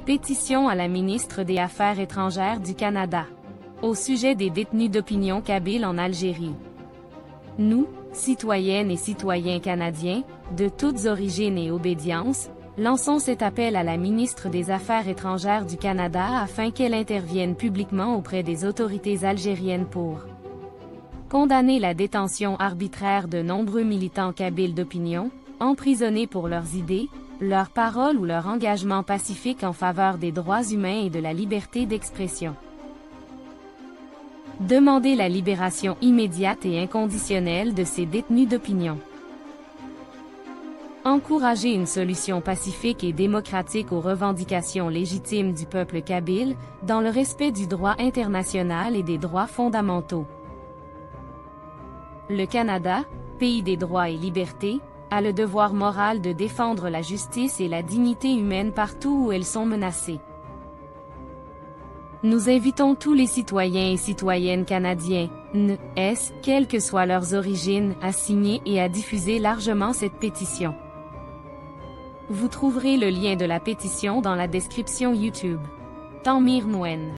Pétition à la ministre des Affaires étrangères du Canada. Au sujet des détenus d'opinion kabyles en Algérie. Nous, citoyennes et citoyens canadiens, de toutes origines et obédiences, lançons cet appel à la ministre des Affaires étrangères du Canada afin qu'elle intervienne publiquement auprès des autorités algériennes pour condamner la détention arbitraire de nombreux militants kabyles d'opinion, emprisonnés pour leurs idées, leurs paroles ou leur engagement pacifique en faveur des droits humains et de la liberté d'expression. Demander la libération immédiate et inconditionnelle de ces détenus d'opinion. Encourager une solution pacifique et démocratique aux revendications légitimes du peuple kabyle, dans le respect du droit international et des droits fondamentaux. Le Canada, pays des droits et libertés, a le devoir moral de défendre la justice et la dignité humaine partout où elles sont menacées. Nous invitons tous les citoyens et citoyennes canadiens, quelles que soient leurs origines, à signer et à diffuser largement cette pétition. Vous trouverez le lien de la pétition dans la description YouTube. Tanmir Nguyen.